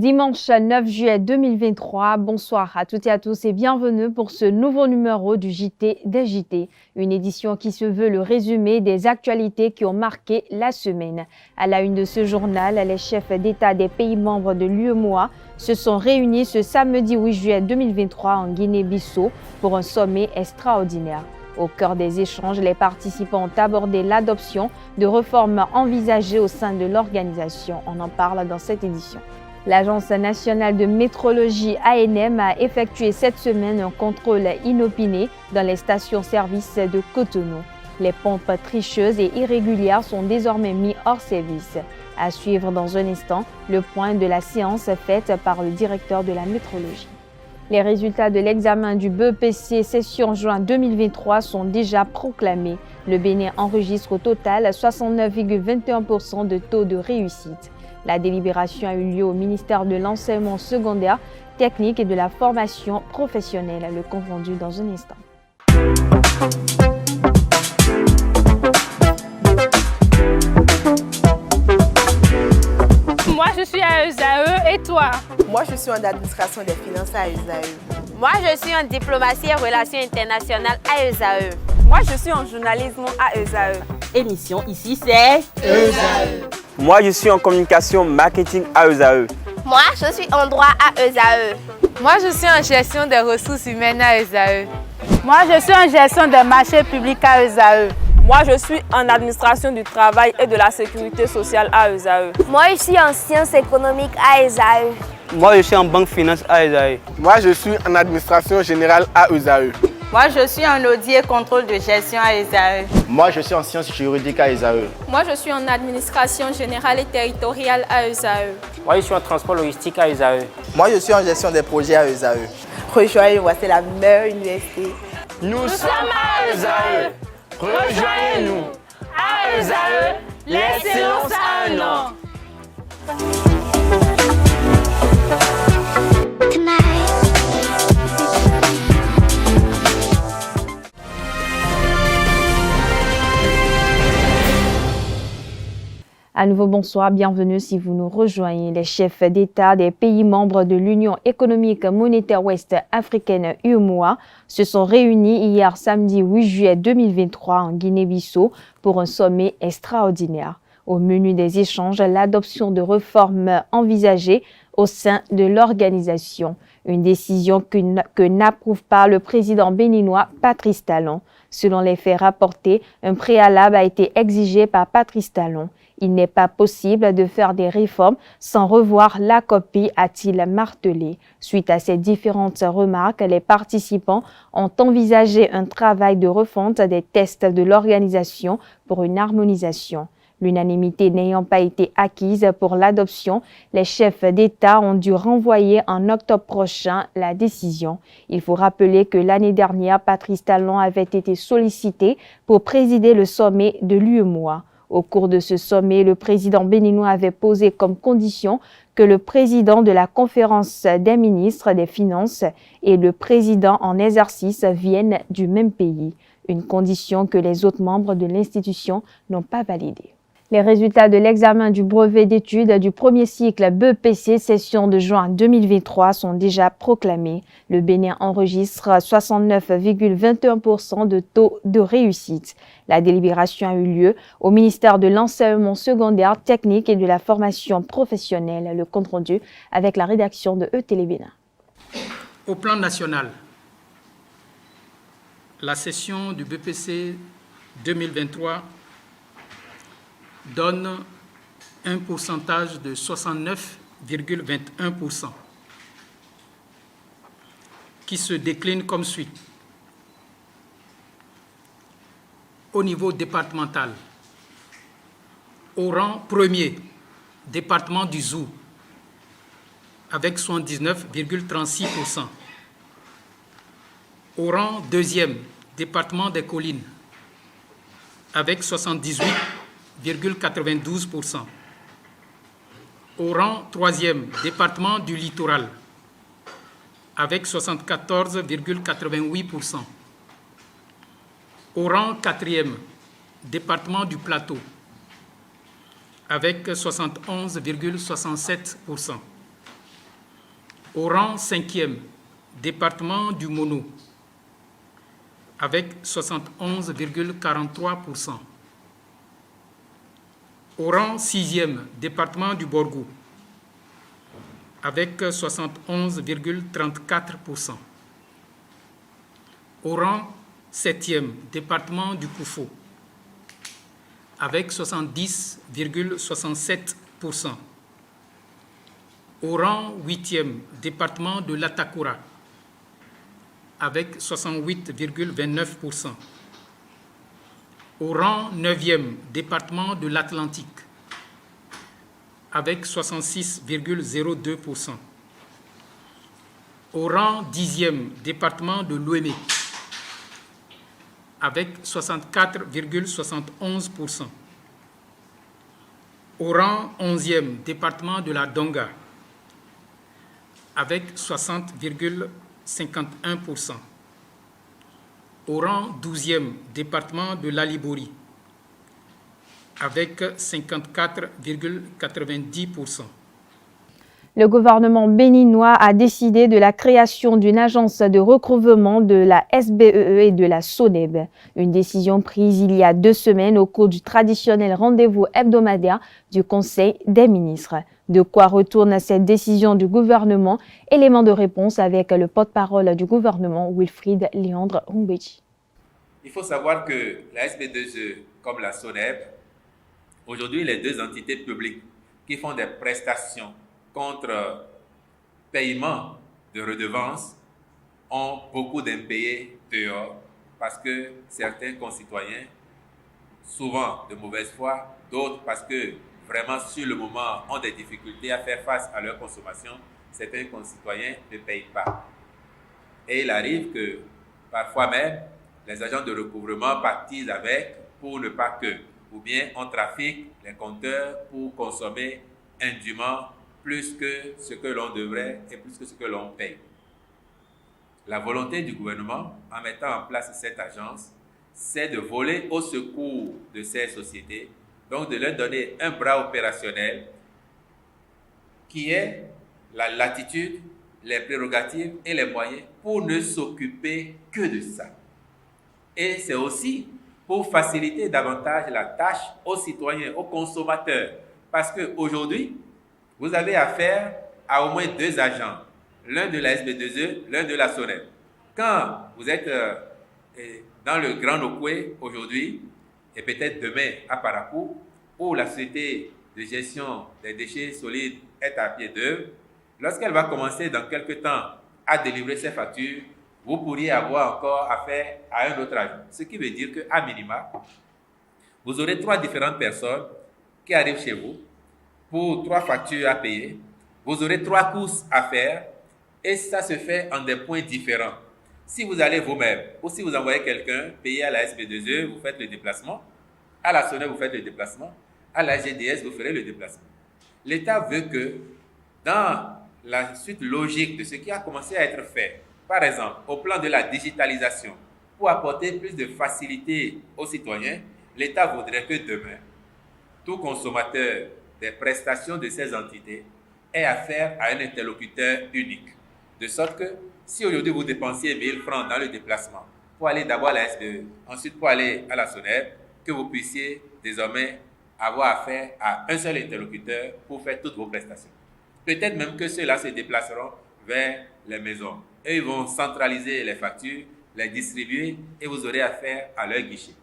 Dimanche 9 juillet 2023, bonsoir à toutes et à tous et bienvenue pour ce nouveau numéro du JT des JT, une édition qui se veut le résumé des actualités qui ont marqué la semaine. À la une de ce journal, les chefs d'État des pays membres de l'UEMOA se sont réunis ce samedi 8 juillet 2023 en Guinée-Bissau pour un sommet extraordinaire. Au cœur des échanges, les participants ont abordé l'adoption de réformes envisagées au sein de l'organisation. On en parle dans cette édition. L'Agence nationale de métrologie ANM a effectué cette semaine un contrôle inopiné dans les stations-service de Cotonou. Les pompes tricheuses et irrégulières sont désormais mises hors service. À suivre dans un instant le point de la séance faite par le directeur de la métrologie. Les résultats de l'examen du BEPC session juin 2023 sont déjà proclamés. Le Bénin enregistre au total 69,21% de taux de réussite. La délibération a eu lieu au ministère de l'Enseignement secondaire, technique et de la formation professionnelle. Le compte rendu dans un instant. Moi, je suis à ESAE et toi? Moi, je suis en administration des finances à ESAE. Moi, je suis en diplomatie et relations internationales à ESAE. Moi, je suis en journalisme à ESAE. Émission ici, c'est ESAE. Moi, je suis en communication marketing à ESAE. Moi, je suis en droit à ESAE. Moi, je suis en gestion des ressources humaines à ESAE. Moi, je suis en gestion des marchés publics à ESAE. Moi, je suis en administration du travail et de la sécurité sociale à ESAE. Moi, je suis en sciences économiques à ESAE. Moi, je suis en banque finance à ESAE. Moi, je suis en administration générale à ESAE. Moi, je suis en audit et contrôle de gestion à ESAE. Moi, je suis en sciences juridiques à ESAE. Moi, je suis en administration générale et territoriale à ESAE. Moi, je suis en transport logistique à ESAE. Moi, je suis en gestion des projets à ESAE. Rejoignez-moi, c'est la meilleure université. Nous sommes à ESAE. Rejoignez-nous. À ESAE, l'excellence a un nom. À nouveau, bonsoir, bienvenue si vous nous rejoignez. Les chefs d'État des pays membres de l'Union économique monétaire ouest africaine UEMOA se sont réunis hier samedi 8 juillet 2023 en Guinée-Bissau pour un sommet extraordinaire. Au menu des échanges, l'adoption de réformes envisagées au sein de l'organisation. Une décision que n'approuve pas le président béninois Patrice Talon. Selon les faits rapportés, un préalable a été exigé par Patrice Talon. Il n'est pas possible de faire des réformes sans revoir la copie, a-t-il martelé. Suite à ces différentes remarques, les participants ont envisagé un travail de refonte des tests de l'organisation pour une harmonisation. L'unanimité n'ayant pas été acquise pour l'adoption, les chefs d'État ont dû renvoyer en octobre prochain la décision. Il faut rappeler que l'année dernière, Patrice Talon avait été sollicité pour présider le sommet de l'UEMOA. Au cours de ce sommet, le président béninois avait posé comme condition que le président de la conférence des ministres des Finances et le président en exercice viennent du même pays, une condition que les autres membres de l'institution n'ont pas validée. Les résultats de l'examen du brevet d'études du premier cycle BEPC session de juin 2023 sont déjà proclamés. Le Bénin enregistre 69,21% de taux de réussite. La délibération a eu lieu au ministère de l'Enseignement secondaire, technique et de la formation professionnelle. Le compte rendu avec la rédaction de E-Télé Bénin. Au plan national, la session du BEPC 2023 donne un pourcentage de 69,21% qui se décline comme suit. Au niveau départemental, au rang premier, département du Zou, avec 79,36%. Au rang deuxième, département des Collines, avec 78,92%. Au rang troisième, département du Littoral, avec 74,88%. Au rang quatrième, département du Plateau, avec 71,67%. Au rang 5e, département du Mono, avec 71,43%. Au rang 6e, département du Borgou, avec 71,34%. Au rang 7e, département du Koufo, avec 70,67%. Au rang 8e, département de l'Atakura, avec 68,29%. Au rang 9e, département de l'Atlantique, avec 66,02%. Au rang 10e, département de l'Ouémé, avec 64,71%. Au rang 11e, département de la Donga, avec 60,51%. Au rang 12e, département de l'Alibori, avec 54,90%. Le gouvernement béninois a décidé de la création d'une agence de recouvrement de la SBEE et de la SONEB. Une décision prise il y a 2 semaines au cours du traditionnel rendez-vous hebdomadaire du Conseil des ministres. De quoi retourne cette décision du gouvernement? Élément de réponse avec le porte-parole du gouvernement, Wilfried Léandre Rumbeji. Il faut savoir que la SB2E comme la SONEB, aujourd'hui les deux entités publiques qui font des prestations contre paiement de redevances ont beaucoup d'impayés dehors parce que certains concitoyens, souvent de mauvaise foi, d'autres parce que vraiment sur le moment ont des difficultés à faire face à leur consommation, certains concitoyens ne payent pas. Et il arrive que parfois même, les agents de recouvrement partisent avec pour ne pas que, ou bien on trafique les compteurs pour consommer indûment plus que ce que l'on devrait et plus que ce que l'on paye. La volonté du gouvernement, en mettant en place cette agence, c'est de voler au secours de ces sociétés, donc de leur donner un bras opérationnel qui est la latitude, les prérogatives et les moyens pour ne s'occuper que de ça. Et c'est aussi pour faciliter davantage la tâche aux citoyens, aux consommateurs, parce qu'aujourd'hui, vous avez affaire à au moins 2 agents, l'un de la SB2E, l'un de la SONEB. Quand vous êtes dans le Grand Nokoué aujourd'hui, et peut-être demain à Parakou, où la société de gestion des déchets solides est à pied d'œuvre, lorsqu'elle va commencer dans quelques temps à délivrer ses factures, vous pourriez avoir encore affaire à un autre agent. Ce qui veut dire qu'à minima, vous aurez 3 différentes personnes qui arrivent chez vous pour 3 factures à payer. Vous aurez 3 courses à faire et ça se fait en des points différents. Si vous allez vous-même ou si vous envoyez quelqu'un payer à la SB2E, vous faites le déplacement. À la SONEB, vous faites le déplacement. À la GDS, vous ferez le déplacement. L'État veut que dans la suite logique de ce qui a commencé à être fait, par exemple, au plan de la digitalisation, pour apporter plus de facilité aux citoyens, l'État voudrait que demain, tout consommateur des prestations de ces entités ait affaire à un interlocuteur unique. De sorte que, si aujourd'hui vous dépensiez 1000 francs dans le déplacement, pour aller d'abord à la SBE, ensuite pour aller à la SONEB, que vous puissiez désormais avoir affaire à un seul interlocuteur pour faire toutes vos prestations. Peut-être même que ceux-là se déplaceront vers les maisons. Et ils vont centraliser les factures, les distribuer et vous aurez affaire à leur guichet.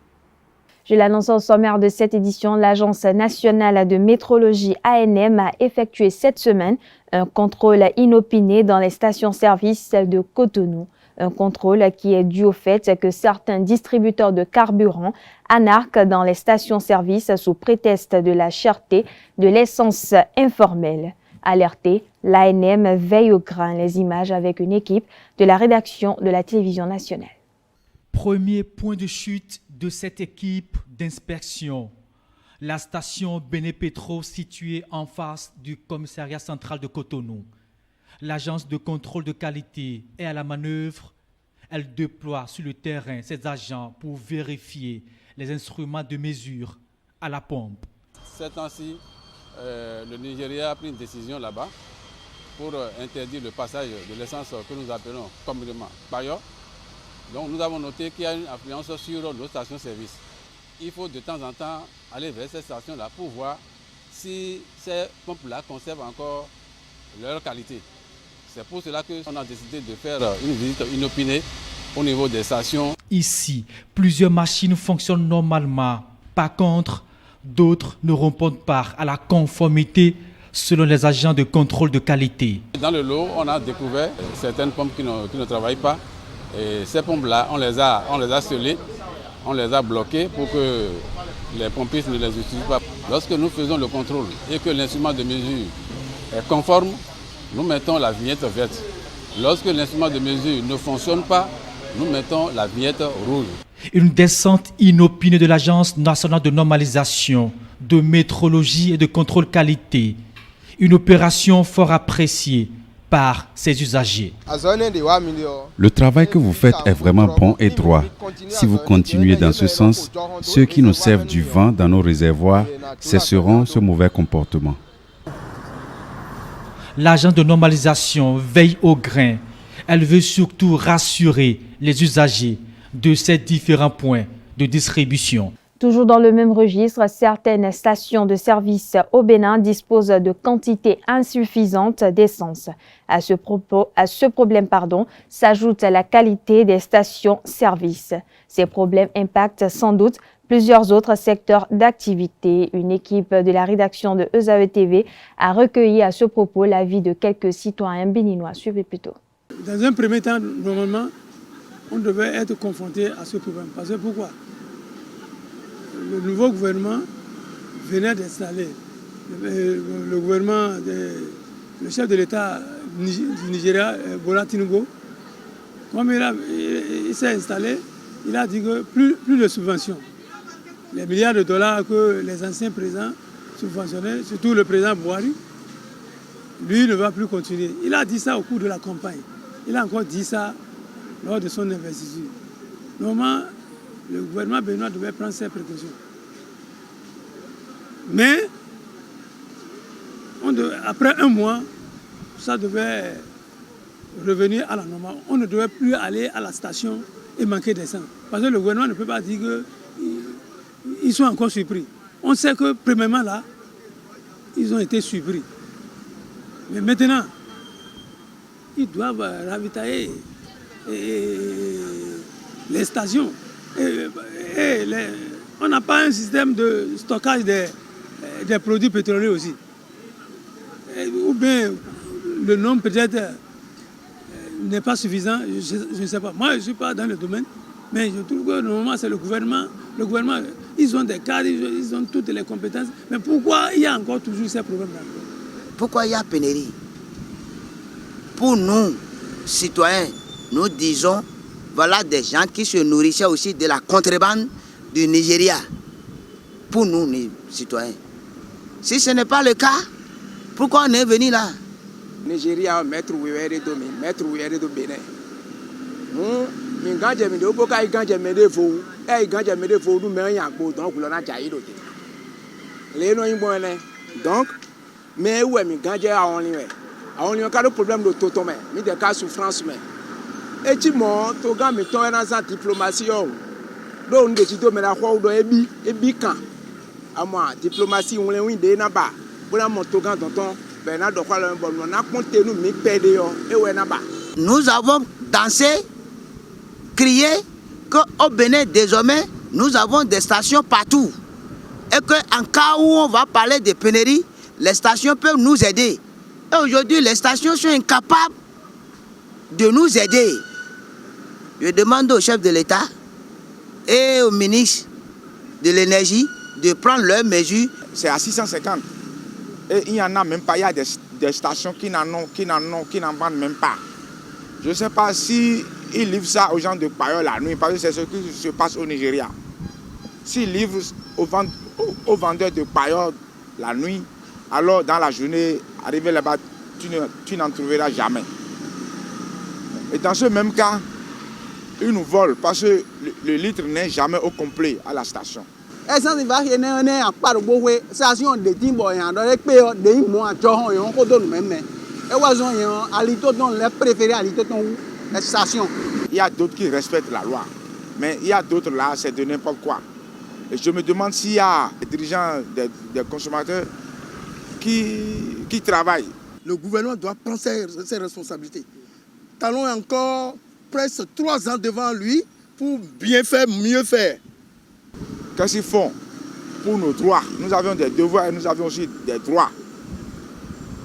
Je l'annonce au sommaire de cette édition, l'Agence nationale de métrologie ANM a effectué cette semaine un contrôle inopiné dans les stations-service de Cotonou. Un contrôle qui est dû au fait que certains distributeurs de carburant anarquent dans les stations-service sous prétexte de la cherté de l'essence informelle. Alerté, l'ANM veille au grain. Les images avec une équipe de la rédaction de la télévision nationale. Premier point de chute de cette équipe d'inspection, la station Benepetro située en face du commissariat central de Cotonou. L'agence de contrôle de qualité est à la manœuvre. Elle déploie sur le terrain ses agents pour vérifier les instruments de mesure à la pompe. Ces temps-ci, le Nigeria a pris une décision là-bas pour interdire le passage de l'essence que nous appelons communément paillot. Donc nous avons noté qu'il y a une influence sur nos stations-service. Il faut de temps en temps aller vers ces stations-là pour voir si ces pompes-là conservent encore leur qualité. C'est pour cela qu'on a décidé de faire une visite inopinée au niveau des stations. Ici, plusieurs machines fonctionnent normalement. Par contre, d'autres ne répondent pas à la conformité selon les agents de contrôle de qualité. Dans le lot, on a découvert certaines pompes qui ne travaillent pas. Et ces pompes-là, on les a scellées, on les a bloquées pour que les pompistes ne les utilisent pas. Lorsque nous faisons le contrôle et que l'instrument de mesure est conforme, nous mettons la vignette verte. Lorsque l'instrument de mesure ne fonctionne pas, nous mettons la vignette rouge. Une descente inopinée de l'Agence nationale de normalisation, de métrologie et de contrôle qualité. Une opération fort appréciée par ses usagers. Le travail que vous faites est vraiment bon et droit. Si vous continuez dans ce sens, ceux qui nous servent du vent dans nos réservoirs cesseront ce mauvais comportement. L'agence de normalisation veille au grain. Elle veut surtout rassurer les usagers de ces différents points de distribution. Toujours dans le même registre, certaines stations de service au Bénin disposent de quantités insuffisantes d'essence. À ce problème, s'ajoute la qualité des stations-service. Ces problèmes impactent sans doute plusieurs autres secteurs d'activité. Une équipe de la rédaction de ESAE TV a recueilli à ce propos l'avis de quelques citoyens béninois. Suivez plutôt. Dans un premier temps, normalement, on devait être confronté à ce problème. Parce que pourquoi ? Le nouveau gouvernement venait d'installer, le gouvernement, le chef de l'État du Nigeria, Bola Tinubu, comme il s'est installé, il a dit que plus de subventions. Les milliards de dollars que les anciens présidents subventionnaient, surtout le président Buhari, lui ne va plus continuer. Il a dit ça au cours de la campagne. Il a encore dit ça lors de son investiture. Normalement, le gouvernement béninois devait prendre ses précautions. Mais, après un mois, ça devait revenir à la normale. On ne devait plus aller à la station et manquer d'essence. Parce que le gouvernement ne peut pas dire qu'ils sont encore surpris. On sait que, premièrement, là, ils ont été surpris. Mais maintenant, ils doivent ravitailler les stations. On n'a pas un système de stockage des produits pétroliers aussi. Ou bien le nombre peut-être n'est pas suffisant, je ne sais pas. Moi, je ne suis pas dans le domaine, mais je trouve que normalement c'est le gouvernement. Le gouvernement, ils ont des cadres, ils ont toutes les compétences. Mais pourquoi il y a encore toujours ces problèmes-là? Pourquoi il y a pénurie? Pour nous, citoyens, nous disons, voilà des gens qui se nourrissaient aussi de la contrebande du Nigeria. Pour nous, les citoyens. Si ce n'est pas le cas, pourquoi on est venu là? Nigeria, maître Ouéry do Bénin. Minganje mede oboka iganje mede fo, iganje mede fo du me yan gbo donc lo na jayi do te. Le no yin bon le. Donc mais où est minganje awon li we. Awon li ka do problème de toto me, mi de ka souffrance me. Et ti mo to ga mi ton na sa diplomatie yo. Do on de ti do me la kwa do ebi kan. Ama diplomatie on le win de na ba. Bo na mo to ga tonton ben do kwa lo bon na ponte nous mi pede yo e we na ba. Nous avons dansé, crié qu'au Bénin, désormais, nous avons des stations partout. Et qu'en cas où on va parler de pénurie, les stations peuvent nous aider. Et aujourd'hui, les stations sont incapables de nous aider. Je demande au chef de l'État et au ministre de l'Énergie de prendre leurs mesures. C'est à 650. Et il n'y en a même pas. Il y a des stations qui n'en vendent même pas. Je ne sais pas si ils livrent ça aux gens de Payo la nuit, parce que c'est ce qui se passe au Nigeria. S'ils livrent aux vendeurs de Payo la nuit, alors dans la journée, arrivé là-bas, tu n'en trouveras jamais. Et dans ce même cas, ils nous volent parce que le litre n'est jamais au complet à la station. Il y a d'autres qui respectent la loi, mais il y a d'autres là, c'est de n'importe quoi. Et je me demande s'il y a des dirigeants des consommateurs qui travaillent. Le gouvernement doit prendre ses responsabilités. Talon est encore presque 3 ans devant lui pour bien faire, mieux faire. Qu'est-ce qu'ils font pour nos droits? Nous avions des devoirs et nous avions aussi des droits.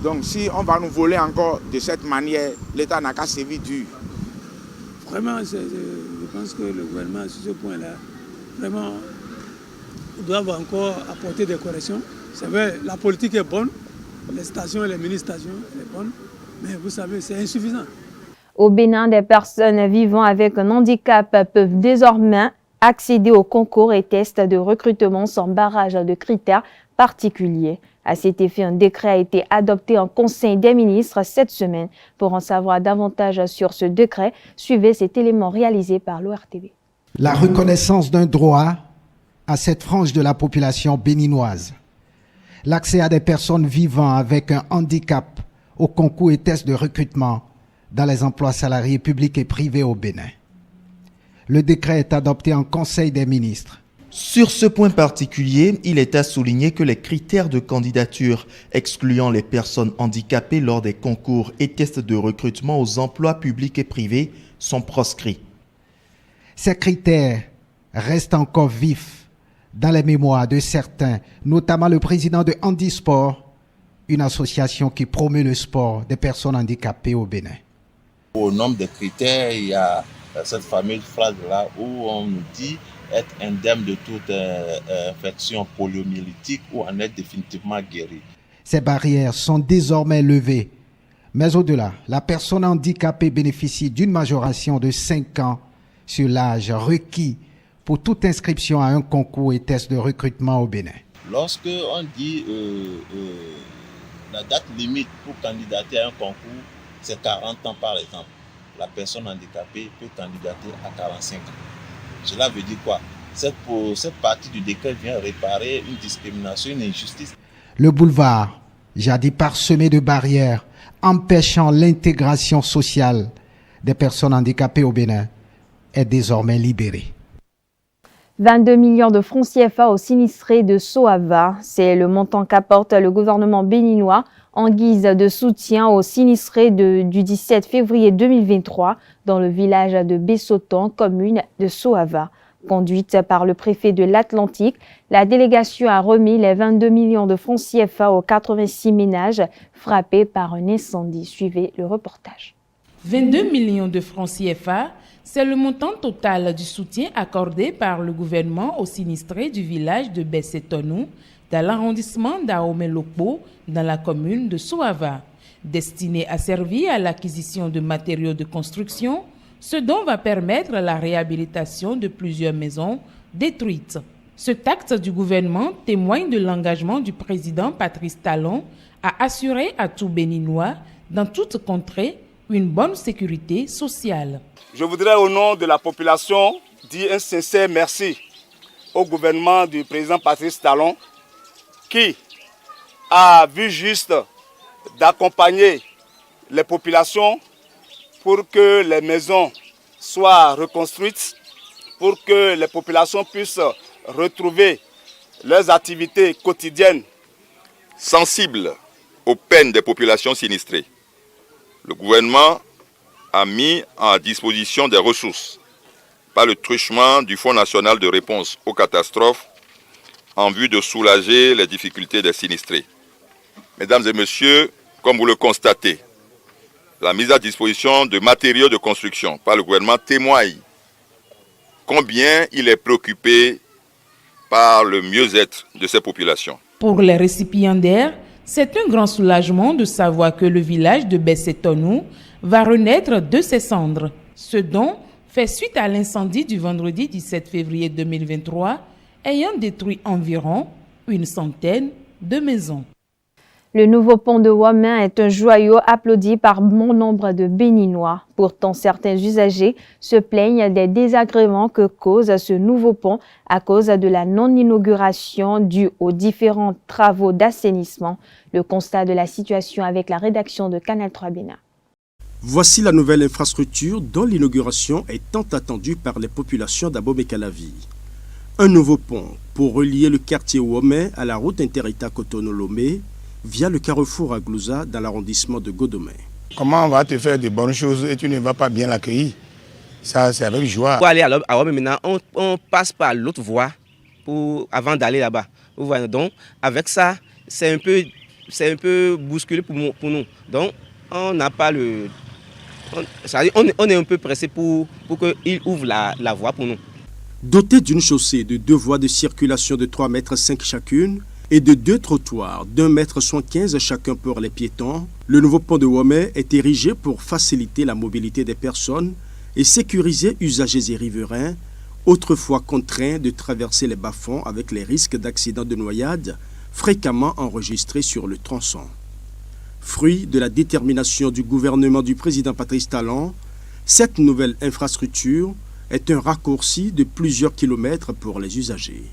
Donc si on va nous voler encore de cette manière, l'État n'a qu'à sévir dur. Vraiment, je pense que le gouvernement, sur ce point-là, vraiment, doit encore apporter des corrections. C'est vrai, la politique est bonne, les stations et les mini-stations, elle est bonne, mais vous savez, c'est insuffisant. Au Bénin, des personnes vivant avec un handicap peuvent désormais accéder aux concours et tests de recrutement sans barrage de critères particuliers. À cet effet, un décret a été adopté en Conseil des ministres cette semaine. Pour en savoir davantage sur ce décret, suivez cet élément réalisé par l'ORTV. La reconnaissance d'un droit à cette frange de la population béninoise. L'accès à des personnes vivant avec un handicap aux concours et tests de recrutement dans les emplois salariés publics et privés au Bénin. Le décret est adopté en Conseil des ministres. Sur ce point particulier, il est à souligner que les critères de candidature excluant les personnes handicapées lors des concours et tests de recrutement aux emplois publics et privés sont proscrits. Ces critères restent encore vifs dans les mémoires de certains, notamment le président de Handisport, une association qui promeut le sport des personnes handicapées au Bénin. Au nombre de critères, il y a cette fameuse phrase-là où on nous dit être indemne de toute infection poliomyélitique ou en être définitivement guéri. Ces barrières sont désormais levées. Mais au-delà, la personne handicapée bénéficie d'une majoration de 5 ans sur l'âge requis pour toute inscription à un concours et test de recrutement au Bénin. Lorsque on dit la date limite pour candidater à un concours, c'est 40 ans par exemple. La personne handicapée peut candidater à 45 ans. Cela veut dire quoi? Cette partie du décret vient réparer une discrimination, une injustice. Le boulevard, jadis parsemé de barrières, empêchant l'intégration sociale des personnes handicapées au Bénin, est désormais libéré. 22 millions de francs CFA aux sinistrés de Soava. C'est le montant qu'apporte le gouvernement béninois en guise de soutien aux sinistrés du 17 février 2023 dans le village de Bessoton, commune de Soava. Conduite par le préfet de l'Atlantique, la délégation a remis les 22 millions de francs CFA aux 86 ménages frappés par un incendie. Suivez le reportage. 22 millions de francs CFA, c'est le montant total du soutien accordé par le gouvernement aux sinistrés du village de Bessoton, dans l'arrondissement d'Aomé-Lokpo, dans la commune de Soava, destiné à servir à l'acquisition de matériaux de construction, ce dont va permettre la réhabilitation de plusieurs maisons détruites. Ce acte du gouvernement témoigne de l'engagement du président Patrice Talon à assurer à tout Béninois, dans toute contrée, une bonne sécurité sociale. Je voudrais au nom de la population dire un sincère merci au gouvernement du président Patrice Talon qui a vu juste d'accompagner les populations pour que les maisons soient reconstruites, pour que les populations puissent retrouver leurs activités quotidiennes. Sensible aux peines des populations sinistrées, le gouvernement a mis à disposition des ressources par le truchement du Fonds national de réponse aux catastrophes en vue de soulager les difficultés des sinistrés. Mesdames et messieurs, comme vous le constatez, la mise à disposition de matériaux de construction par le gouvernement témoigne combien il est préoccupé par le mieux-être de ces populations. Pour les récipiendaires, c'est un grand soulagement de savoir que le village de Bessoton va renaître de ses cendres. Ce don fait suite à l'incendie du vendredi 17 février 2023, ayant détruit environ une centaine de maisons. Le nouveau pont de Womé est un joyau applaudi par bon nombre de Béninois. Pourtant, certains usagers se plaignent des désagréments que cause ce nouveau pont à cause de la non-inauguration due aux différents travaux d'assainissement. Le constat de la situation avec la rédaction de Canal 3 Bénin. Voici la nouvelle infrastructure dont l'inauguration est tant attendue par les populations d'Abomey-Calavi. Un nouveau pont pour relier le quartier Womé à la route inter-État Cotonou-Lomé via le carrefour à Glouza dans l'arrondissement de Godomé. Comment on va te faire de bonnes choses et tu ne vas pas bien l'accueillir? Ça, c'est avec joie. Pour aller à Womé maintenant, on passe par l'autre voie avant d'aller là-bas. Donc, avec ça, c'est un peu bousculé pour nous. Donc, on n'a pas le... On est un peu pressé pour qu'il ouvre la voie pour nous. Doté d'une chaussée de 2 voies de circulation de 3,5 mètres chacune et de 2 trottoirs d'1,75 m chacun pour les piétons, le nouveau pont de Womé est érigé pour faciliter la mobilité des personnes et sécuriser usagers et riverains, autrefois contraints de traverser les bas-fonds avec les risques d'accidents de noyade fréquemment enregistrés sur le tronçon. Fruit de la détermination du gouvernement du président Patrice Talon, cette nouvelle infrastructure est un raccourci de plusieurs kilomètres pour les usagers.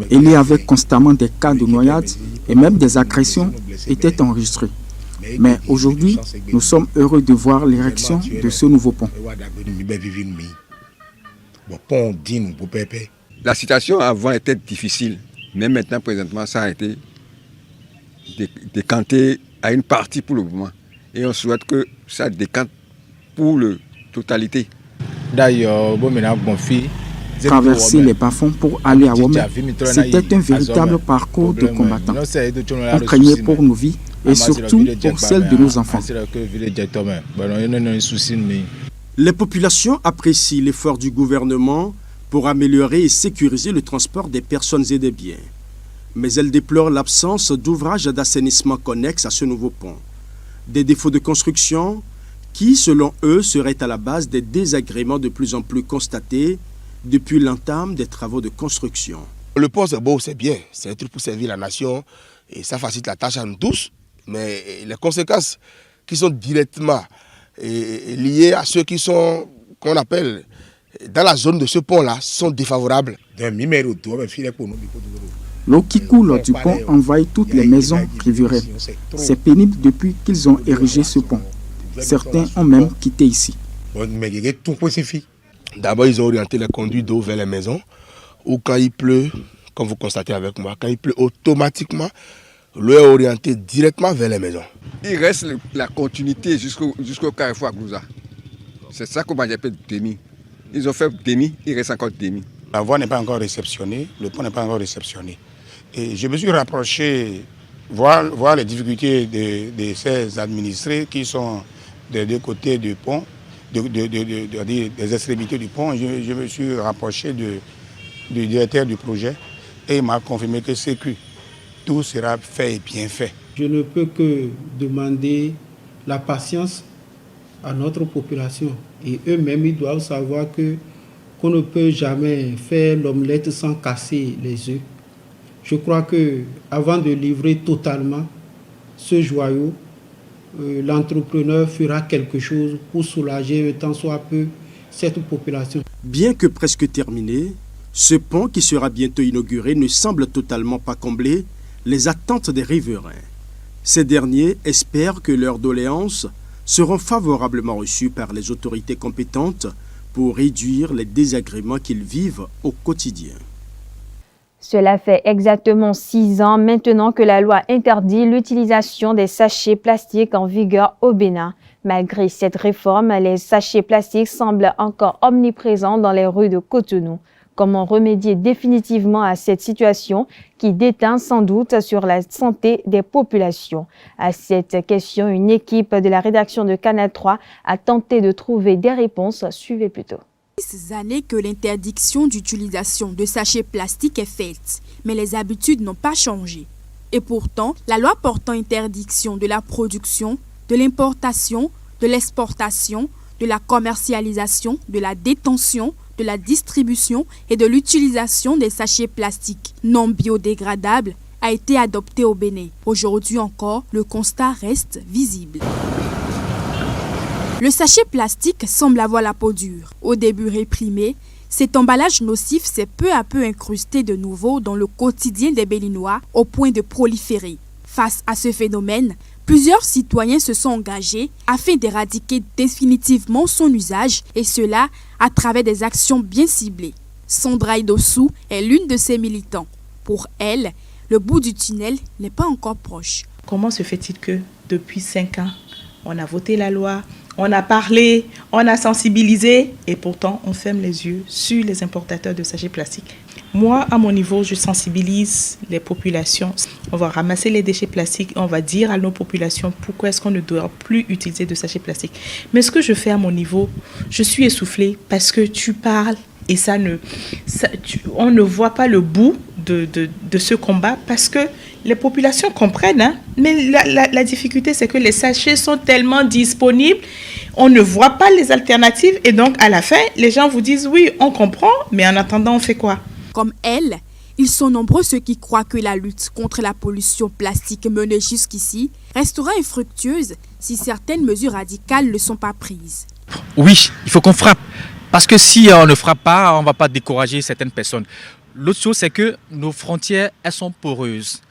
Il y avait constamment des cas de noyade et même des agressions étaient enregistrées. Mais aujourd'hui, nous sommes heureux de voir l'érection de ce nouveau pont. La situation avant était difficile, mais maintenant, présentement, ça a été décanté à une partie pour le moment. Et on souhaite que ça décante pour la totalité. D'ailleurs, traverser les bas-fonds pour aller à Womé, c'était un véritable parcours de combattants. On craignait pour nos vies et surtout pour celles de nos enfants. Les populations apprécient l'effort du gouvernement pour améliorer et sécuriser le transport des personnes et des biens. Mais elles déplorent l'absence d'ouvrages d'assainissement connexes à ce nouveau pont. Des défauts de construction qui, selon eux, seraient à la base des désagréments de plus en plus constatés depuis l'entame des travaux de construction. Le pont, c'est beau, c'est bien. C'est un truc pour servir la nation et ça facilite la tâche à nous tous. Mais les conséquences qui sont directement liées à ceux qui sont, qu'on appelle, dans la zone de ce pont-là, sont défavorables. L'eau qui coule du pont envahit toutes les maisons riveraines. C'est pénible depuis qu'ils ont érigé ce pont. Certains ont même quitté ici. D'abord, ils ont orienté les conduits d'eau vers les maisons, ou quand il pleut, comme vous constatez avec moi, quand il pleut automatiquement, l'eau est orientée directement vers les maisons. Il reste la continuité jusqu'au carrefour à Glouza. C'est ça qu'on appelle déni. Ils ont fait déni, il reste encore déni. La voie n'est pas encore réceptionnée, le pont n'est pas encore réceptionné. Et je me suis rapproché, voir les difficultés de ces administrés qui sont des 2 côtés du pont, des extrémités du pont. Je me suis rapproché du directeur du projet et il m'a confirmé que c'est que tout sera fait et bien fait. Je ne peux que demander la patience à notre population. Et eux-mêmes, ils doivent savoir qu'on ne peut jamais faire l'omelette sans casser les œufs. Je crois qu'avant de livrer totalement ce joyau, l'entrepreneur fera quelque chose pour soulager tant soit peu cette population. Bien que presque terminé, ce pont qui sera bientôt inauguré ne semble totalement pas combler les attentes des riverains. Ces derniers espèrent que leurs doléances seront favorablement reçues par les autorités compétentes pour réduire les désagréments qu'ils vivent au quotidien. Cela fait exactement 6 ans maintenant que la loi interdit l'utilisation des sachets plastiques en vigueur au Bénin. Malgré cette réforme, les sachets plastiques semblent encore omniprésents dans les rues de Cotonou. Comment remédier définitivement à cette situation qui déteint sans doute sur la santé des populations? À cette question, une équipe de la rédaction de Canal 3 a tenté de trouver des réponses. Suivez plutôt. 6 années que l'interdiction d'utilisation de sachets plastiques est faite, mais les habitudes n'ont pas changé. Et pourtant, la loi portant interdiction de la production, de l'importation, de l'exportation, de la commercialisation, de la détention, de la distribution et de l'utilisation des sachets plastiques non biodégradables a été adopté au Bénin. Aujourd'hui encore, le constat reste visible. Le sachet plastique semble avoir la peau dure. Au début réprimé, cet emballage nocif s'est peu à peu incrusté de nouveau dans le quotidien des Béninois au point de proliférer. Face à ce phénomène, plusieurs citoyens se sont engagés afin d'éradiquer définitivement son usage et cela à travers des actions bien ciblées. Sandra Idossou est l'une de ces militants. Pour elle, le bout du tunnel n'est pas encore proche. Comment se fait-il que depuis 5 ans, on a voté la loi, on a parlé, on a sensibilisé et pourtant on ferme les yeux sur les importateurs de sachets plastiques? Moi, à mon niveau, je sensibilise les populations. On va ramasser les déchets plastiques, on va dire à nos populations pourquoi est-ce qu'on ne doit plus utiliser de sachets plastiques. Mais ce que je fais à mon niveau, je suis essoufflée parce que tu parles et on ne voit pas le bout de ce combat parce que les populations comprennent. Hein? Mais la difficulté, c'est que les sachets sont tellement disponibles, on ne voit pas les alternatives et donc à la fin, les gens vous disent oui, on comprend, mais en attendant, on fait quoi? Comme elle, ils sont nombreux ceux qui croient que la lutte contre la pollution plastique menée jusqu'ici restera infructueuse si certaines mesures radicales ne sont pas prises. Oui, il faut qu'on frappe. Parce que si on ne frappe pas, on ne va pas décourager certaines personnes. L'autre chose, c'est que nos frontières, elles sont poreuses.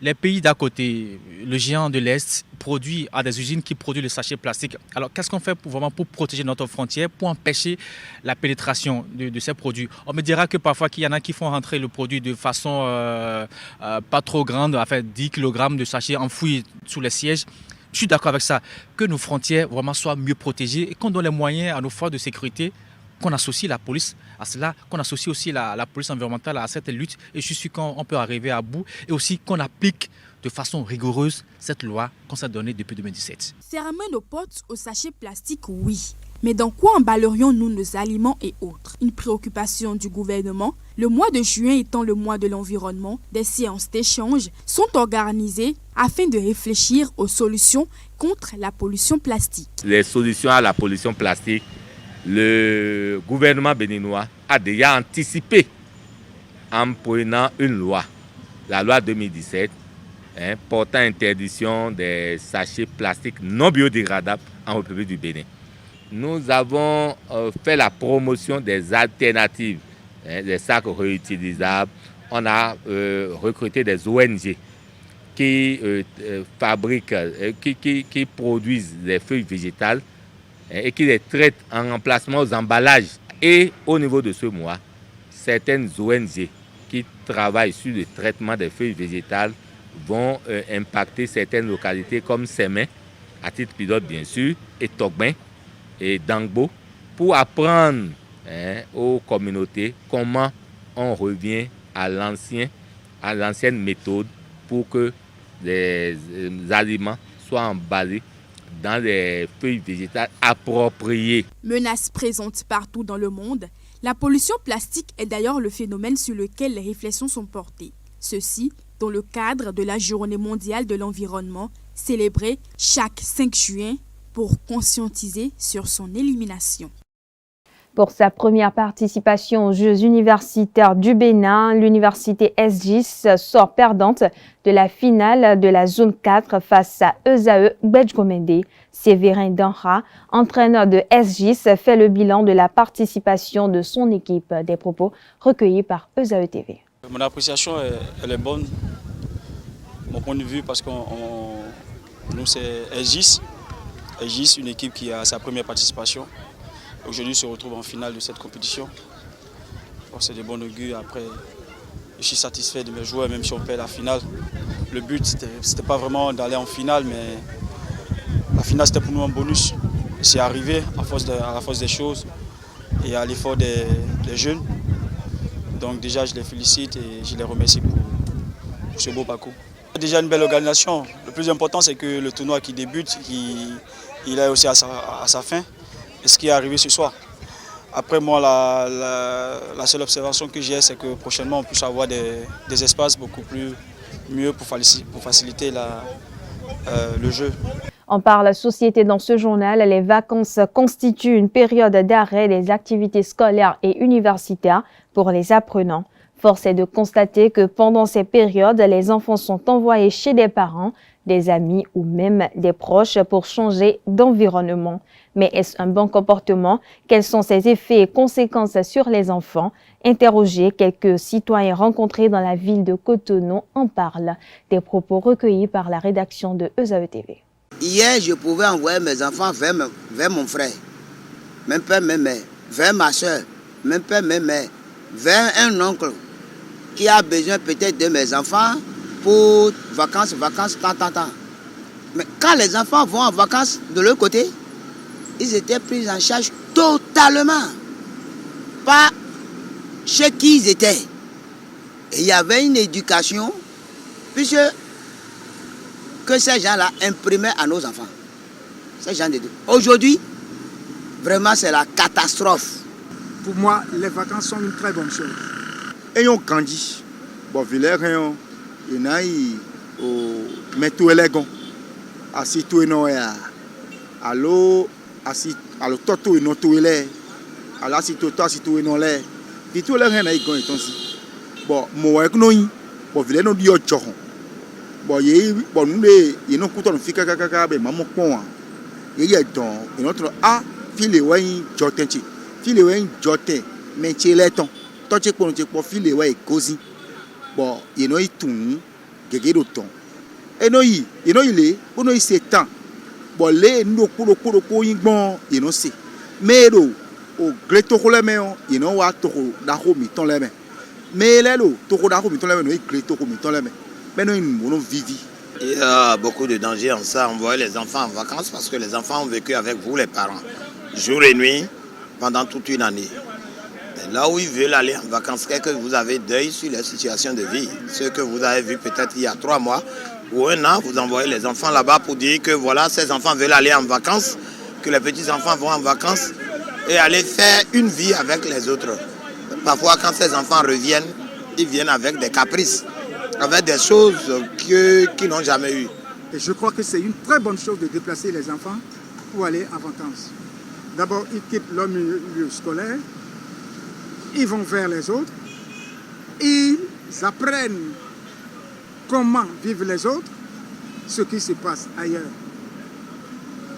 Les pays d'à côté, le géant de l'Est, produit à des usines qui produisent le sachet plastique. Alors, qu'est-ce qu'on fait pour protéger notre frontière, pour empêcher la pénétration de ces produits? On me dira que parfois, qu'il y en a qui font rentrer le produit de façon pas trop grande, enfin 10 kg de sachets enfouis sous les sièges. Je suis d'accord avec ça, que nos frontières vraiment soient mieux protégées et qu'on donne les moyens à nos forces de sécurité, qu'on associe la police à cela, qu'on associe aussi la police environnementale à cette lutte. Et je suis sûr qu'on peut arriver à bout et aussi qu'on applique de façon rigoureuse cette loi qu'on s'est donnée depuis 2017. Fermer nos portes aux sachets plastiques, oui. Mais dans quoi emballerions-nous nos aliments et autres? Une préoccupation du gouvernement. Le mois de juin étant le mois de l'environnement, des séances d'échange sont organisées afin de réfléchir aux solutions contre la pollution plastique. Les solutions à la pollution plastique, le gouvernement béninois a déjà anticipé en prenant une loi, la loi 2017, portant interdiction des sachets plastiques non biodégradables en République du Bénin. Nous avons fait la promotion des alternatives, des sacs réutilisables. On a recruté des ONG qui fabriquent, qui produisent des feuilles végétales et qui les traitent en remplacement aux emballages. Et au niveau de ce mois, certaines ONG qui travaillent sur le traitement des feuilles végétales vont impacter certaines localités comme Sémé, à titre pilote bien sûr, et Togben et Dangbo, pour apprendre aux communautés comment on revient à l'ancienne méthode pour que les aliments soient emballés dans les feuilles végétales appropriées. Menace présente partout dans le monde, la pollution plastique est d'ailleurs le phénomène sur lequel les réflexions sont portées. Ceci dans le cadre de la Journée mondiale de l'environnement, célébrée chaque 5 juin pour conscientiser sur son élimination. Pour sa première participation aux Jeux universitaires du Bénin, l'université SGIS sort perdante de la finale de la zone 4 face à ESAE Gbedjgomende. Séverin Danra, entraîneur de SGIS, fait le bilan de la participation de son équipe. Des propos recueillis par ESAE TV. Mon appréciation elle est bonne, mon point de vue, parce que nous c'est SGIS, une équipe qui a sa première participation. Aujourd'hui, se retrouve en finale de cette compétition. C'est de bon augure. Après, je suis satisfait de mes joueurs, même si on perd la finale. Le but, c'était pas vraiment d'aller en finale, mais la finale, c'était pour nous un bonus. C'est arrivé à la force des choses et à l'effort des jeunes. Donc déjà, je les félicite et je les remercie pour ce beau parcours. Déjà une belle organisation. Le plus important, c'est que le tournoi qui débute, il est aussi à sa fin. Et ce qui est arrivé ce soir. Après moi, la seule observation que j'ai, c'est que prochainement on puisse avoir des espaces beaucoup mieux pour faciliter le jeu. On parle société dans ce journal. Les vacances constituent une période d'arrêt des activités scolaires et universitaires pour les apprenants. Force est de constater que pendant ces périodes, les enfants sont envoyés chez des parents, des amis ou même des proches pour changer d'environnement. Mais est-ce un bon comportement? Quels sont ses effets et conséquences sur les enfants? Interrogés, quelques citoyens rencontrés dans la ville de Cotonou en parlent. Des propos recueillis par la rédaction de ESAE TV. Hier, je pouvais envoyer mes enfants vers mon frère, même père, même mère, vers ma soeur, même père, même mère, vers un oncle qui a besoin peut-être de mes enfants pour vacances, tant. Mais quand les enfants vont en vacances de l'autre côté, ils étaient pris en charge totalement, pas chez qui ils étaient. Et il y avait une éducation, puisque que ces gens-là imprimaient à nos enfants. Ces gens aujourd'hui, vraiment c'est la catastrophe. Pour moi, les vacances sont une très bonne chose. Et on grandit. Bon, Villers, il y a mais tout est légal. Assis tout est noé. Allo, assis, allo, tout est non tout est lé. Alors, assis tout est non lé. Puis tout est rien à y gagner. Bon, moi, avec nous, bon, Villers, nous disons tchon. Bon, nous, il y a un couteau de fika, mais maman, quoi. Il y a donc, et notre A, file, ouais, jotin, file, ouais, jotin, mais tu l'es ton. Toi, tu peux filer, ouais, cosy. Bon, il y a un tourne, gégé d'autant. Et non, il est, on a eu 7 ans. Bon, les nous, pour bon, il non c'est. Mais au gléto, il non a toro d'arro, miton les mains. Mais là, toro d'arro, miton les mains, il gléto, miton les mains. Mais non, nous vivons. Il y a beaucoup de dangers en ça, envoyer les enfants en vacances parce que les enfants ont vécu avec vous, les parents, jour et nuit, pendant toute une année. Et là où ils veulent aller en vacances, c'est que vous avez deuil sur la situation de vie. Ce que vous avez vu peut-être il y a 3 mois ou 1 an, vous envoyez les enfants là-bas pour dire que voilà, ces enfants veulent aller en vacances, que les petits-enfants vont en vacances et aller faire une vie avec les autres. Parfois, quand ces enfants reviennent, ils viennent avec des caprices, avec des choses qu'ils n'ont jamais eues. Et je crois que c'est une très bonne chose de déplacer les enfants pour aller en vacances. D'abord, ils quittent leur milieu scolaire, ils vont vers les autres, ils apprennent comment vivent les autres, ce qui se passe ailleurs.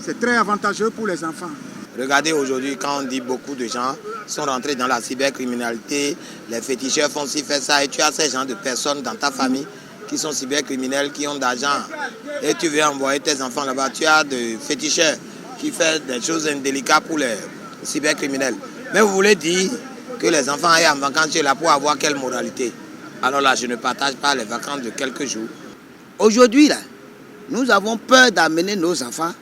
C'est très avantageux pour les enfants. Regardez aujourd'hui, quand on dit beaucoup de gens sont rentrés dans la cybercriminalité, les féticheurs font ci, fait ça, et tu as ces gens de personnes dans ta famille qui sont cybercriminels, qui ont d'argent, et tu veux envoyer tes enfants là-bas, tu as des féticheurs qui font des choses indélicates pour les cybercriminels. Mais vous voulez dire que les enfants aillent en vacances là pour avoir quelle moralité? Alors là, je ne partage pas les vacances de quelques jours. Aujourd'hui, là, nous avons peur d'amener nos enfants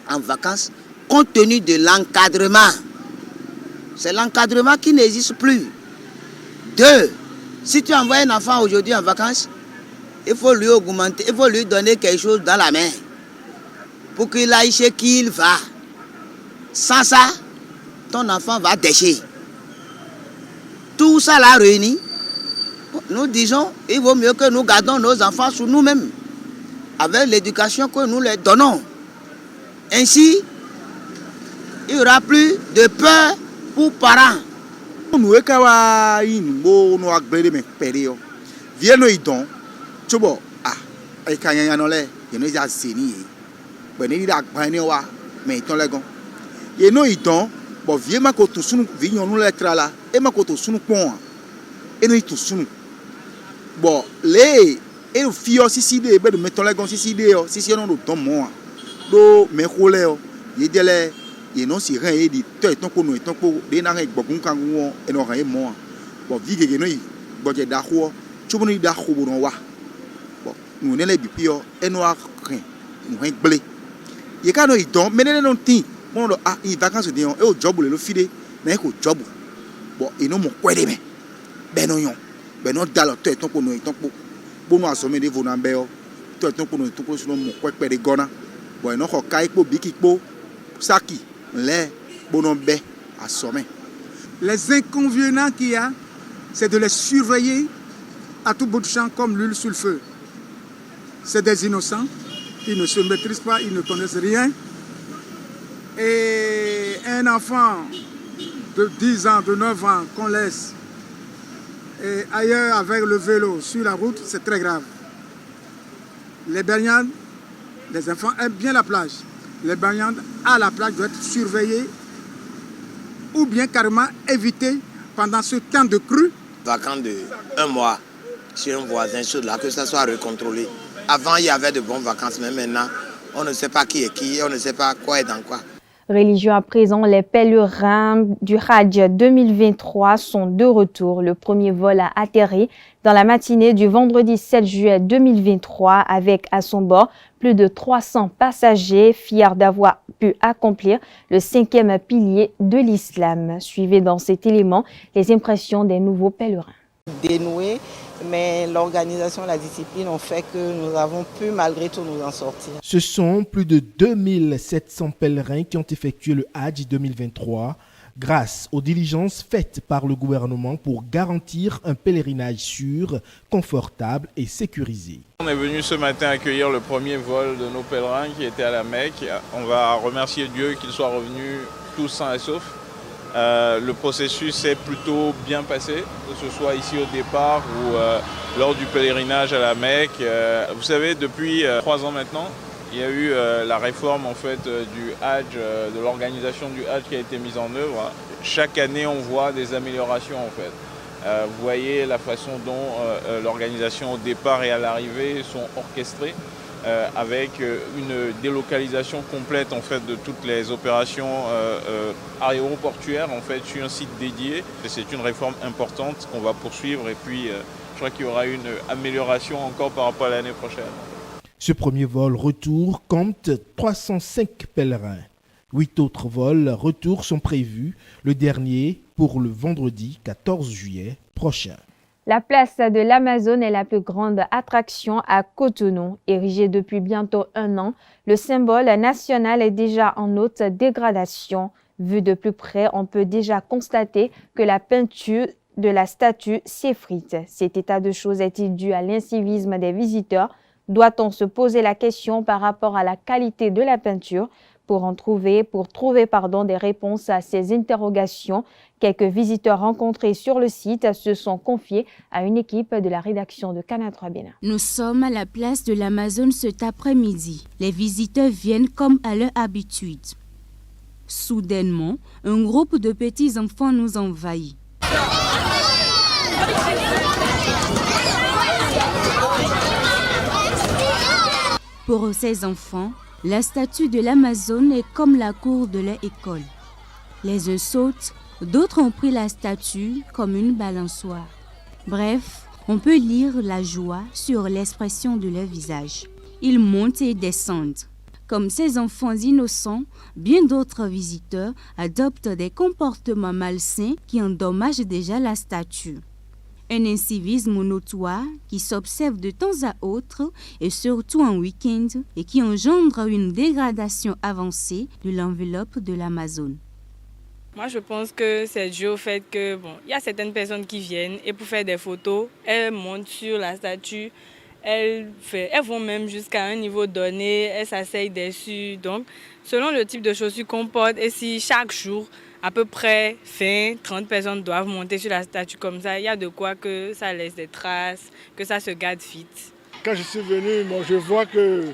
en vacances compte tenu de l'encadrement. C'est l'encadrement qui n'existe plus. 2, si tu envoies un enfant aujourd'hui en vacances, il faut lui augmenter, il faut lui donner quelque chose dans la main pour qu'il aille chez qui il va. Sans ça, ton enfant va déchirer. Tout ça là réuni, nous disons, il vaut mieux que nous gardons nos enfants sur nous-mêmes, avec l'éducation que nous leur donnons. Ainsi, il n'y aura plus de peur pour parents. Nous avons bon, les filles aussi de mettre les gants ici si on nous donne moi do me rolé yedele non si rien et dit ton ko no ton ko de na ngai gbogun kan won e no ran e mo bon vi gege no yi boje da ho chubu ni da ho bo no wa bon nous ne le bi pio e no rien nous hein gblé ye ka no idon menene no tin mo do ah i vacances de on e o job le lo fide na ko job bon e no mo kwede me be no yon be no da lo to ton ko no ton ko bo no asome de vo na be o to ton ko no ton ko so mo kwepe de gona bon e no ko kai po biki po saki les bonombés à sommet. Les inconvénients qu'il y a, c'est de les surveiller à tout bout de champ comme l'huile sur le feu. C'est des innocents ils ne se maîtrisent pas, ils ne connaissent rien. Et un enfant de 10 ans, de 9 ans qu'on laisse et ailleurs avec le vélo sur la route, c'est très grave. Les baignades, les enfants aiment bien la plage. Les baignades à la plage doivent être surveillées ou bien carrément évitées pendant ce temps de crue. Vacances de 1 mois chez un voisin chaud là, que ça soit recontrôlé. Avant, il y avait de bonnes vacances, mais maintenant, on ne sait pas qui est qui, on ne sait pas quoi est dans quoi. Religieux à présent, les pèlerins du Hajj 2023 sont de retour. Le premier vol a atterri dans la matinée du vendredi 7 juillet 2023 avec à son bord plus de 300 passagers fiers d'avoir pu accomplir le 5e pilier de l'islam. Suivez dans cet élément les impressions des nouveaux pèlerins. Dénoué, mais l'organisation et la discipline ont fait que nous avons pu malgré tout nous en sortir. Ce sont plus de 2700 pèlerins qui ont effectué le Hajj 2023 grâce aux diligences faites par le gouvernement pour garantir un pèlerinage sûr, confortable et sécurisé. On est venu ce matin accueillir le premier vol de nos pèlerins qui était à la Mecque. On va remercier Dieu qu'ils soient revenus tous sains et saufs. Le processus s'est plutôt bien passé, que ce soit ici au départ ou lors du pèlerinage à la Mecque. Vous savez, depuis 3 ans maintenant, il y a eu la réforme en fait, du Hajj, de l'organisation du Hajj qui a été mise en œuvre. Chaque année, on voit des améliorations en fait. Vous voyez la façon dont l'organisation au départ et à l'arrivée sont orchestrées. Avec une délocalisation complète en fait, de toutes les opérations aéroportuaires en fait, sur un site dédié. C'est une réforme importante qu'on va poursuivre et puis je crois qu'il y aura une amélioration encore par rapport à l'année prochaine. Ce premier vol retour compte 305 pèlerins. 8 autres vols retour sont prévus, le dernier pour le vendredi 14 juillet prochain. La place de l'Amazone est la plus grande attraction à Cotonou. Érigée depuis bientôt 1 an, le symbole national est déjà en haute dégradation. Vu de plus près, on peut déjà constater que la peinture de la statue s'effrite. Cet état de choses est-il dû à l'incivisme des visiteurs? Doit-on se poser la question par rapport à la qualité de la peinture? Pour trouver des réponses à ces interrogations, quelques visiteurs rencontrés sur le site se sont confiés à une équipe de la rédaction de Canal 3 Bénin. Nous sommes à la place de l'Amazone cet après-midi. Les visiteurs viennent comme à leur habitude. Soudainement, un groupe de petits enfants nous envahit. Pour ces enfants, la statue de l'Amazone est comme la cour de leur école. Les uns sautent, d'autres ont pris la statue comme une balançoire. Bref, on peut lire la joie sur l'expression de leur visage. Ils montent et descendent. Comme ces enfants innocents, bien d'autres visiteurs adoptent des comportements malsains qui endommagent déjà la statue. Un incivisme notoire qui s'observe de temps à autre et surtout en week-end et qui engendre une dégradation avancée de l'enveloppe de l'Amazone. Moi, je pense que c'est dû au fait que, y a certaines personnes qui viennent et pour faire des photos, elles montent sur la statue, elles vont même jusqu'à un niveau donné, elles s'asseyent dessus. Donc, selon le type de chaussures qu'on porte et si chaque jour, à peu près 20-30 personnes doivent monter sur la statue comme ça, il y a de quoi que ça laisse des traces, que ça se garde vite. Quand je suis venu, je vois qu'il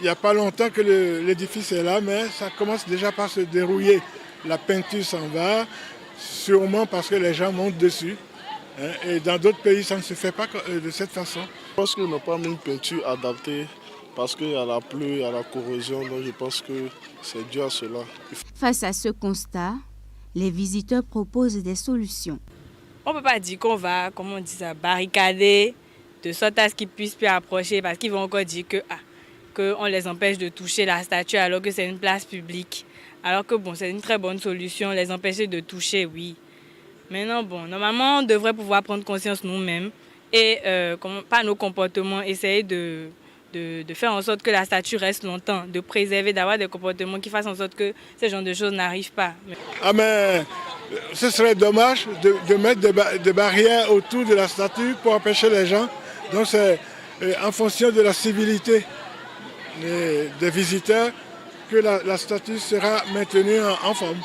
n'y a pas longtemps que l'édifice est là, mais ça commence déjà par se dérouiller. La peinture s'en va, sûrement parce que les gens montent dessus. Et dans d'autres pays, ça ne se fait pas de cette façon. Je pense qu'ils n'ont pas mis une peinture adaptée parce qu'il y a la pluie, il y a la corrosion, donc je pense que c'est dû à cela. Face à ce constat, les visiteurs proposent des solutions. On ne peut pas dire qu'on va, barricader de sorte à ce qu'ils ne puissent plus approcher parce qu'ils vont encore dire qu'on les empêche de toucher la statue alors que c'est une place publique. Alors que c'est une très bonne solution, les empêcher de toucher, oui. Maintenant, normalement, on devrait pouvoir prendre conscience nous-mêmes et par nos comportements, essayer de faire en sorte que la statue reste longtemps, de préserver, d'avoir des comportements qui fassent en sorte que ce genre de choses n'arrivent pas. Mais ce serait dommage de mettre des barrières autour de la statue pour empêcher les gens. Donc c'est en fonction de la civilité des visiteurs que la statue sera maintenue en forme.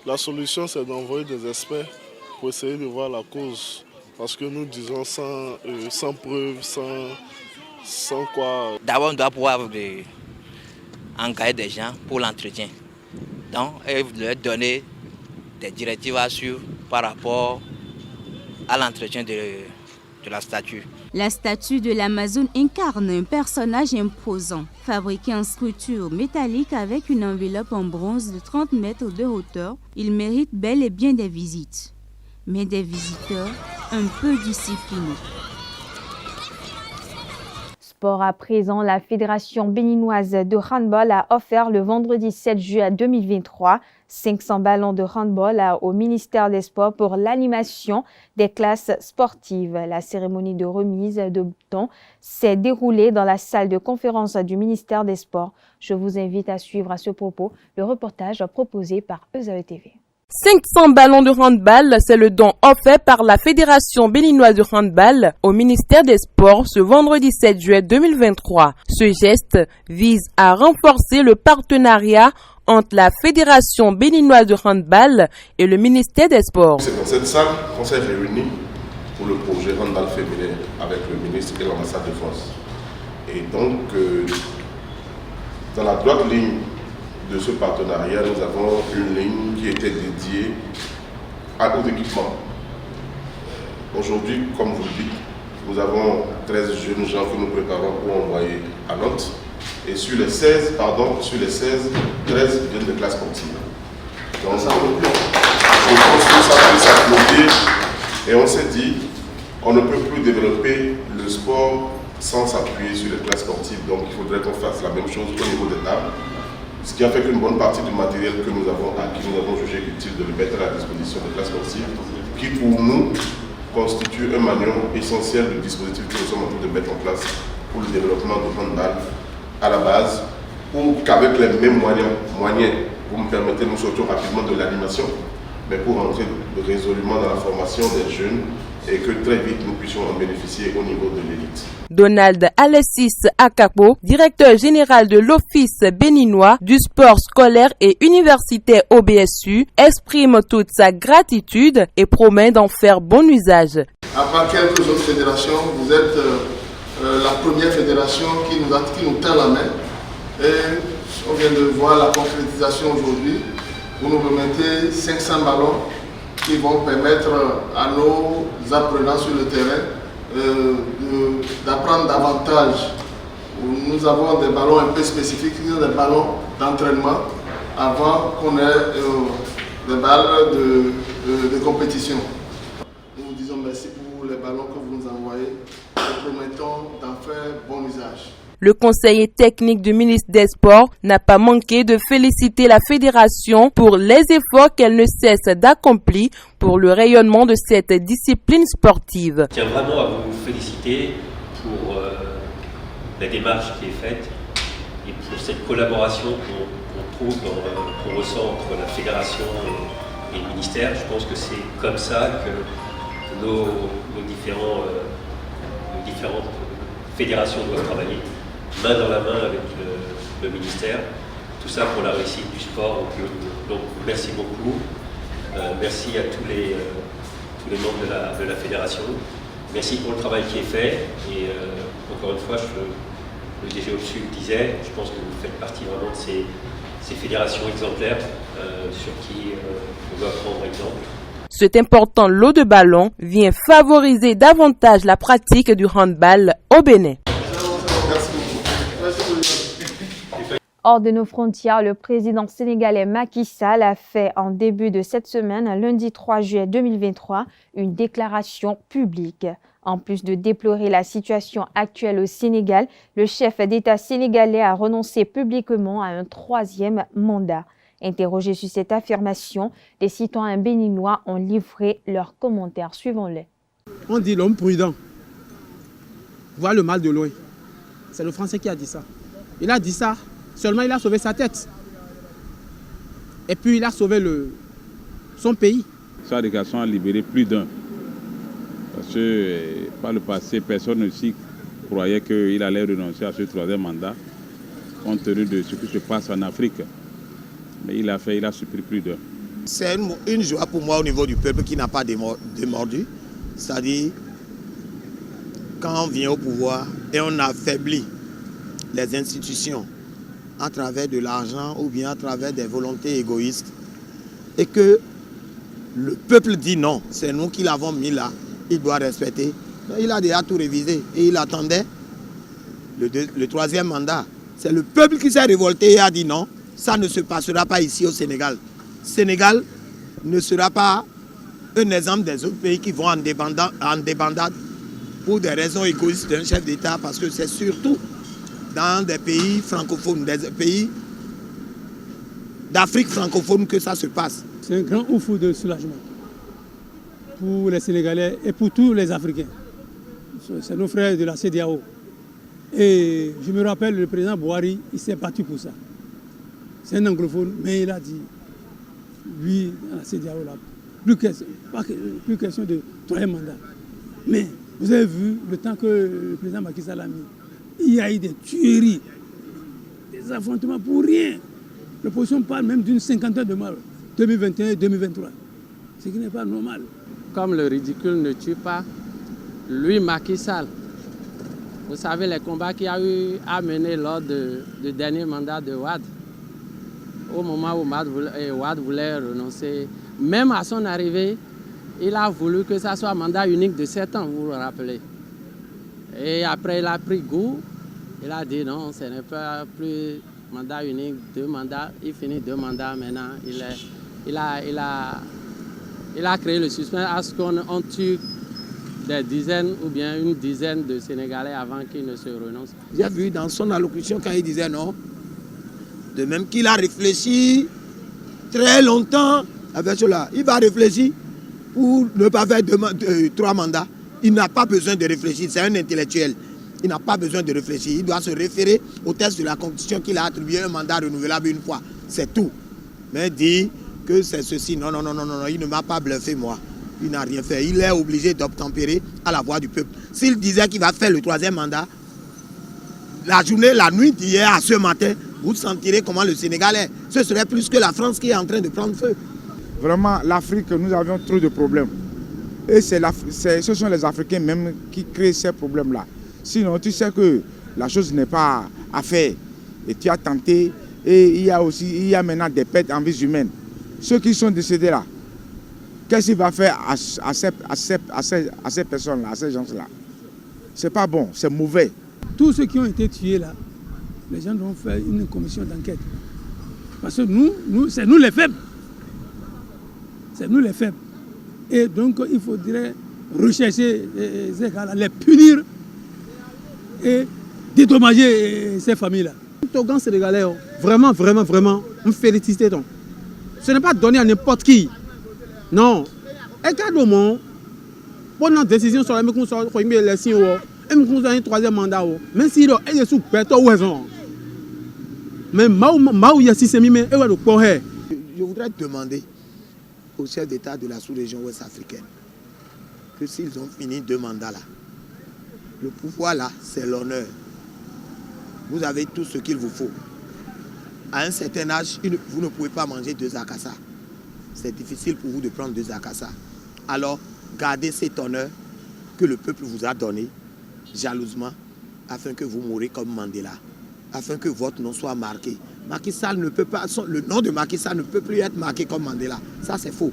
La solution, c'est d'envoyer des experts pour essayer de voir la cause. Parce que nous disons sans preuve, sans quoi... D'abord, on doit pouvoir engager des gens pour l'entretien. Donc, et leur donner des directives à suivre par rapport à l'entretien de la statue. La statue de l'Amazone incarne un personnage imposant, fabriqué en structure métallique avec une enveloppe en bronze de 30 mètres de hauteur. Il mérite bel et bien des visites, mais des visiteurs un peu disciplinés. Sport à présent, la Fédération béninoise de handball a offert le vendredi 7 juillet 2023 500 ballons de handball au ministère des Sports pour l'animation des classes sportives. La cérémonie de remise de dons s'est déroulée dans la salle de conférence du ministère des Sports. Je vous invite à suivre à ce propos le reportage proposé par ESAE TV. 500 ballons de handball, c'est le don offert par la Fédération béninoise de handball au ministère des Sports ce vendredi 7 juillet 2023. Ce geste vise à renforcer le partenariat entre la Fédération béninoise de handball et le ministère des Sports. C'est dans cette salle qu'on s'est réunis pour le projet handball féminin avec le ministre et l'ambassade de France. Et donc, dans la droite ligne de ce partenariat, nous avons une ligne qui était dédiée aux équipements. Aujourd'hui, comme vous le dites, nous avons 13 jeunes gens que nous préparons pour envoyer à Nantes. Et sur les 16, 13 viennent de classes sportives. Donc, on construit ça plus s'appuyer. Et on s'est dit, on ne peut plus développer le sport sans s'appuyer sur les classes sportives. Donc, il faudrait qu'on fasse la même chose au niveau des tables. Ce qui a fait qu'une bonne partie du matériel que nous avons acquis, nous avons jugé utile de le mettre à la disposition des classes sportives, qui pour nous constitue un maillon essentiel du dispositif que nous sommes en train de mettre en place pour le développement du handball à la base, pour qu'avec les mêmes moyens, vous me permettez, nous sortons rapidement de l'animation, mais pour entrer résolument dans la formation des jeunes et que très vite nous puissions en bénéficier au niveau de l'élite. Donald Alessis Akapo, directeur général de l'Office béninois du sport scolaire et universitaire OBSU, exprime toute sa gratitude et promet d'en faire bon usage. À part quelques autres fédérations, vous êtes la première fédération qui nous tend la main. Et on vient de voir la concrétisation aujourd'hui. Vous nous remettez 500 ballons qui vont permettre à nos apprenants sur le terrain d'apprendre davantage. Nous avons des ballons un peu spécifiques, des ballons d'entraînement, avant qu'on ait des balles de compétition. Nous vous disons merci pour les ballons que vous nous envoyez et promettons d'en faire bon usage. Le conseiller technique du ministre des Sports n'a pas manqué de féliciter la fédération pour les efforts qu'elle ne cesse d'accomplir pour le rayonnement de cette discipline sportive. Je tiens vraiment à vous féliciter pour la démarche qui est faite et pour cette collaboration qu'on ressent entre la fédération et le ministère. Je pense que c'est comme ça que nos différentes fédérations doivent travailler, main dans la main avec le ministère, tout ça pour la réussite du sport. Donc merci beaucoup, merci à tous les membres de la fédération, merci pour le travail qui est fait et encore une fois, le DG OBSU le disait, je pense que vous faites partie vraiment de ces fédérations exemplaires sur qui on doit prendre exemple. Cet important lot de ballons vient favoriser davantage la pratique du handball au Bénin. Hors de nos frontières, le président sénégalais Macky Sall a fait en début de cette semaine, lundi 3 juillet 2023, une déclaration publique. En plus de déplorer la situation actuelle au Sénégal, le chef d'État sénégalais a renoncé publiquement à un troisième mandat. Interrogés sur cette affirmation, les citoyens béninois ont livré leurs commentaires. Suivons-les. On dit l'homme prudent voit le mal de loin. C'est le Français qui a dit ça. Il a dit ça, seulement il a sauvé sa tête. Et puis il a sauvé son pays. Sa déclaration a libéré plus d'un. Parce que par le passé, personne ne s'y croyait qu'il allait renoncer à ce troisième mandat. compte tenu de ce qui se passe en Afrique. Mais il a surpris plus d'un. C'est une joie pour moi au niveau du peuple qui n'a pas démordu. C'est-à-dire, quand on vient au pouvoir et on affaiblit les institutions à travers de l'argent ou bien à travers des volontés égoïstes, et que le peuple dit non, c'est nous qui l'avons mis là, il doit respecter. Il a déjà tout révisé et il attendait le troisième mandat. C'est le peuple qui s'est révolté et a dit non, ça ne se passera pas ici au Sénégal. Sénégal ne sera pas un exemple des autres pays qui vont en débandade pour des raisons égoïstes d'un chef d'État, parce que c'est surtout dans des pays francophones, des pays d'Afrique francophone que ça se passe. C'est un grand ouf de soulagement pour les Sénégalais et pour tous les Africains. C'est nos frères de la CEDEAO. Et je me rappelle, le président Bouhari, il s'est battu pour ça. C'est un anglophone, mais il a dit, lui, dans la CEDEAO, là, plus question de troisième mandat. Mais vous avez vu le temps que le président Macky Sall a mis, il y a eu des tueries, des affrontements pour rien. L'opposition parle même d'une cinquantaine de morts, 2021 et 2023. Ce qui n'est pas normal. Comme le ridicule ne tue pas, lui, Macky Sall, vous savez les combats qu'il y a eu à mener lors du dernier mandat de Wade, au moment où Wade voulait renoncer, même à son arrivée, il a voulu que ça soit un mandat unique de 7 ans, vous vous rappelez. Et après, il a pris goût, il a dit non, ce n'est pas plus mandat unique, 2 mandats, il finit 2 mandats maintenant. Il a créé le suspense à ce qu'on tue des dizaines ou bien une dizaine de Sénégalais avant qu'ils ne se renoncent. J'ai vu dans son allocution quand il disait non, de même qu'il a réfléchi très longtemps avec cela. Il va réfléchir pour ne pas faire 3 mandats. Il n'a pas besoin de réfléchir, c'est un intellectuel. Il n'a pas besoin de réfléchir. Il doit se référer au texte de la Constitution qu'il a attribué un mandat renouvelable une fois. C'est tout. Mais dire que c'est ceci, non, il ne m'a pas bluffé moi. Il n'a rien fait. Il est obligé d'obtempérer à la voix du peuple. S'il disait qu'il va faire le 3e mandat, la journée, la nuit d'hier à ce matin, vous sentirez comment le Sénégal est. Ce serait plus que la France qui est en train de prendre feu. Vraiment, l'Afrique, nous avions trop de problèmes. Et ce sont les Africains même qui créent ces problèmes-là. Sinon, tu sais que la chose n'est pas à faire. Et tu as tenté. Et il y a maintenant des pertes en vie humaine. Ceux qui sont décédés là, qu'est-ce qu'il va faire à ces personnes-là, à ces gens-là? C'est pas bon, c'est mauvais. Tous ceux qui ont été tués là, les gens doivent faire une commission d'enquête. Parce que c'est nous les faibles. C'est nous les faibles. Et donc, il faudrait rechercher ces gars-là, les punir et dédommager ces familles-là. Les grands Sénégalais, vraiment, on félicite. Ce n'est pas donné à n'importe qui. Non. Et quand on prend une décision sur la maison, on a un 3e mandat. Même si il est sous péto, mais je voudrais demander aux chefs d'État de la sous-région ouest africaine que s'ils ont fini 2 mandats là, le pouvoir là, c'est l'honneur. Vous avez tout ce qu'il vous faut. À un certain âge, vous ne pouvez pas manger 2 akassa. C'est difficile pour vous de prendre 2 akassa. Alors, gardez cet honneur que le peuple vous a donné, jalousement, afin que vous mourrez comme Mandela, afin que votre nom soit marqué. Macky Sall ne peut pas, le nom de Macky Sall ne peut plus être marqué comme Mandela. Ça, c'est faux.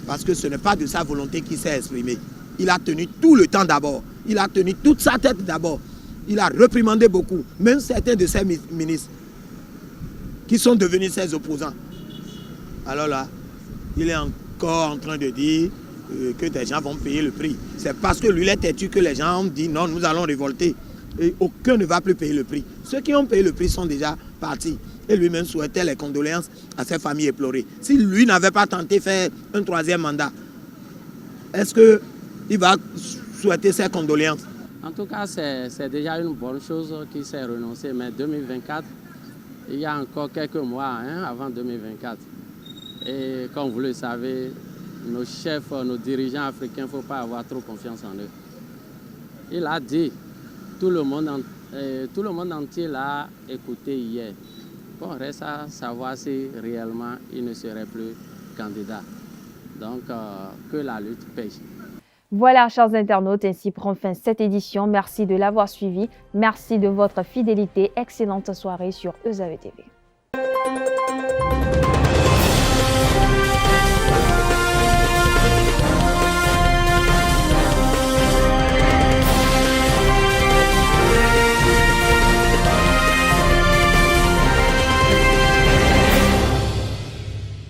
Parce que ce n'est pas de sa volonté qu'il s'est exprimé. Il a tenu tout le temps d'abord. Il a tenu toute sa tête d'abord. Il a réprimandé beaucoup, même certains de ses ministres, qui sont devenus ses opposants. Alors là, il est encore en train de dire que des gens vont payer le prix. C'est parce que lui il est têtu que les gens ont dit non, nous allons révolter. Et aucun ne va plus payer le prix. Ceux qui ont payé le prix sont déjà partis. Et lui-même souhaitait les condoléances à ses familles éplorées. Si lui n'avait pas tenté de faire un 3e mandat, est-ce qu'il va souhaiter ses condoléances? En tout cas, c'est déjà une bonne chose qu'il s'est renoncé. Mais 2024, il y a encore quelques mois avant 2024. Et comme vous le savez, nos chefs, nos dirigeants africains, il ne faut pas avoir trop confiance en eux. Il a dit, tout le monde Tout le monde entier l'a écouté hier. Bon, reste à savoir si réellement il ne serait plus candidat. Donc, que la lutte paye. Voilà, chers internautes, ainsi prend fin cette édition. Merci de l'avoir suivi. Merci de votre fidélité. Excellente soirée sur EZAV TV.